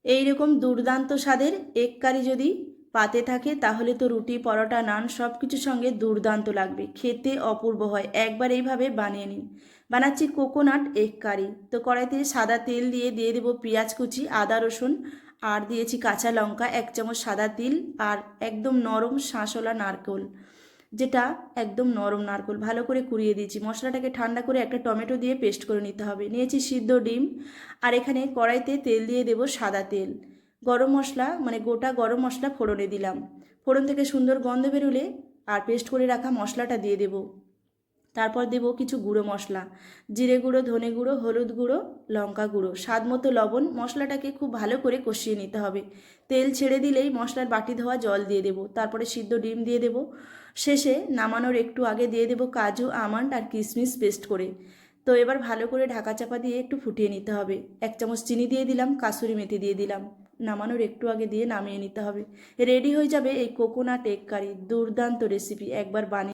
এই রকম দুর্দান্ত স্বাদের এগ কারি যদি পাতে থাকে তাহলে তো রুটি, পরোটা, নান সব কিছুর সঙ্গে দুর্দান্ত লাগবে, খেতে অপূর্ব হয়। একবার এইভাবে বানিয়ে নিন। বানাচ্ছি কোকোনাট এগ কারি। তো কড়াইতে সাদা তেল দিয়ে দেবো পেঁয়াজ কুচি, আদা রসুন, আর দিয়েছি কাঁচা লঙ্কা, 1 চামচ সাদা তিল, আর একদম নরম শাঁসওয়ালা নারকেল, যেটা একদম নরম নারকেল ভালো করে কুড়িয়ে দিয়েছি। মশলাটাকে ঠান্ডা করে একটা টমেটো দিয়ে পেস্ট করে নিতে হবে। নিয়েছি সিদ্ধ ডিম, আর এখানে কড়াইতে তেল দিয়ে দেবো সাদা তেল। গরম মশলা মানে গোটা গরম মশলা ফোড়নে দিলাম। ফোড়ন থেকে সুন্দর গন্ধ বেরোলে আর পেস্ট করে রাখা মশলাটা দিয়ে দেবো। তারপর দেব কিছু গুঁড়ো মশলা, জিরে গুঁড়ো, ধনে গুঁড়ো, হলুদ গুঁড়ো, লঙ্কা গুঁড়ো, স্বাদ মতো লবণ। মশলাটাকে খুব ভালো করে কষিয়ে নিতে হবে। তেল ছেড়ে দিলেই মশলার বাটি ধোয়া জল দিয়ে দেবো। তারপরে সিদ্ধ ডিম দিয়ে দেবো। শেষে নামানোর একটু আগে দিয়ে দেবো কাজু, আমন্ড আর কিশমিশ পেস্ট করে। তো এবার ভালো করে ঢাকা চাপা দিয়ে একটু ফুটিয়ে নিতে হবে। 1 চামচ চিনি দিয়ে দিলাম, কাসুরি মেথি দিয়ে দিলাম। নামানোর একটু আগে দিয়ে নামিয়ে নিতে হবে। রেডি হয়ে যাবে এই কোকোনাট এগ কারি, দুর্দান্ত রেসিপি। একবার বানিয়ে